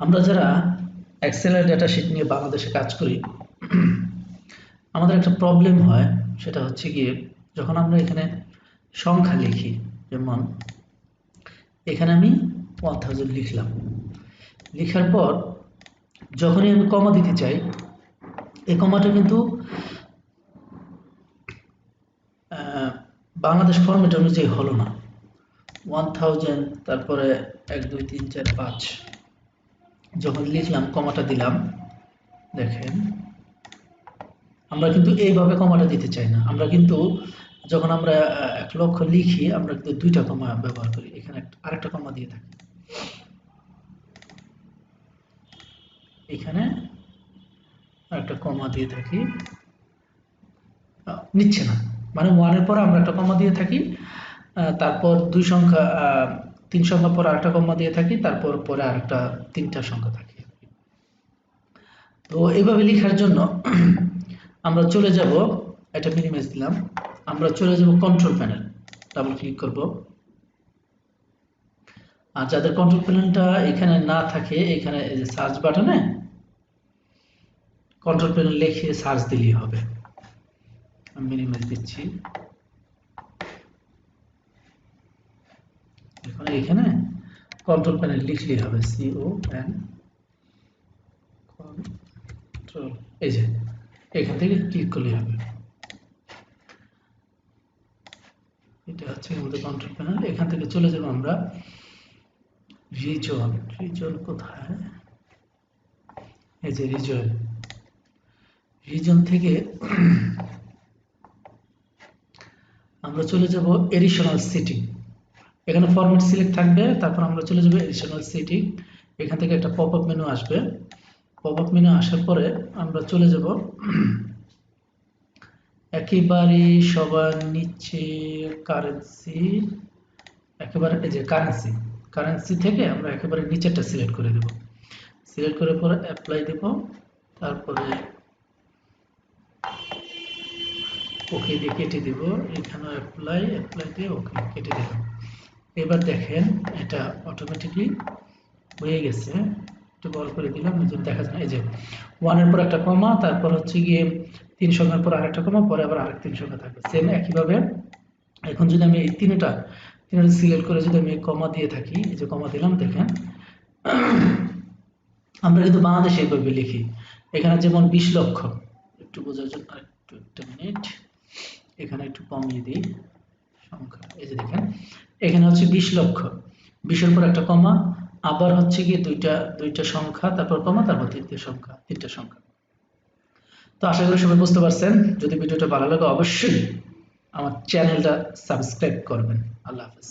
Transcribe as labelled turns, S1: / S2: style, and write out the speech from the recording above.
S1: আমরা যারা এক্সেলের data sheet নিয়ে বাংলাদেশে কাজ করি আমাদের একটা প্রবলেম হয়, সেটা হচ্ছে গিয়ে যখন আমরা এখানে সংখ্যা লিখি, যেমন এখানে আমি 1000 লিখলাম, লেখার পর যখনই আমি কমা দিতে চাই এই কমাটা কিন্তু বাংলাদেশ ফরম্যাট অনুযায়ী হলো না। 1000 তারপরে 1 2 3 4 5 যখন লিখলাম কমাটা দিলাম, দেখেন আমরা কিন্তু এইভাবে কমাটা দিতে চাই না। আমরা কিন্তু যখন আমরা 1 লক্ষ লিখি আমরা কিন্তু দুইটা কমা ব্যবহার করি, এখানে আরেকটা কমা দিয়ে থাকি, এখানে আরেকটা কমা দিয়ে থাকি, নিচ্ছে না, মানে 1 এর পর আমরা একটা কমা দিয়ে থাকি, তারপর 2 সংখ্যা 3 সংখ্যা পর আরেকটা কমা দিয়ে থাকি, তারপর পরে আরেকটা 3টা সংখ্যা থাকে। তো এইভাবে লেখার জন্য আমরা চলে যাব, এটা মিনিমাইজ দিলাম, আমরা চলে যাব কন্ট্রোল প্যানেল, ডাবল ক্লিক করব। আর যাদের কন্ট্রোল প্যানেলটা এখানে না থাকে, এখানে এই যে সার্চ বাটনে কন্ট্রোল প্যানেল লিখে সার্চ দিলেই হবে। আমি মিনিমাইজ দিচ্ছি, এখন এখানে কন্ট্রোল প্যানেল লিখলেই হবে, CON কন্ট্রোল, এই যে এখান থেকে ক্লিক করলেই হবে। এটা হচ্ছে আমাদের কন্ট্রোল প্যানেল। এখান থেকে চলে যাব আমরা রিজন, রিজন কোথায়, এই যে রিজন, রিজন থেকে আমরা চলে যাব এডিশনাল সেটিং, এখানে ফরম্যাট সিলেক্ট থাকবে, তারপর আমরা চলে যাব এডিশনাল সেটিং, এখান থেকে একটা পপআপ মেনু আসবে, পপআপ মেনু আসার পরে আমরা চলে যাব একেবারে সবার নিচে কারেন্সি, একেবারে এই যে কারেন্সি, কারেন্সি থেকে আমরা একেবারে নিচেরটা সিলেক্ট করে দেব, সিলেক্ট করার পরে অ্যাপ্লাই দেব, তারপরে ওকে দিয়ে কেটে দেব, এখানে অ্যাপ্লাই, অ্যাপ্লাই দিয়ে ওকে কেটে দিলাম। এবার দেখেন এটা অটোমেটিকলি হয়ে গেছে, একটু বড় করে দিলাম, দেখা যায় এই যে 1 এর পর একটা কমা, তারপর হচ্ছে গিয়ে 3 সংখ্যার পর আরেকটা কমা, পরে আবার আরেক 3 সংখ্যা থাকবে, সেম একইভাবে। এখন যদি আমি এই তিনটা সিলেক্ট করে যদি আমি কমা দিয়ে থাকি, এই যে কমা দিলাম, দেখেন আমরা কিন্তু বাংলাদেশে এইভাবে লিখি। এখানে যেমন 20 লক্ষ, একটু বোঝার জন্য একটু একটা মিনিট এখানে একটু কমিয়ে দিই সংখ্যা, এই যে দেখেন এখানে হচ্ছে 20 লক্ষ, 20 এর পর একটা কমা, আবার হচ্ছে গিয়ে দুইটা সংখ্যা, তারপর কমা, তারপর তিনটা সংখ্যা। তো আশা করি সবাই বুঝতে পারছেন। যদি ভিডিওটা ভালো লাগে অবশ্যই আমার চ্যানেলটা সাবস্ক্রাইব করবেন। আল্লাহ হাফেজ।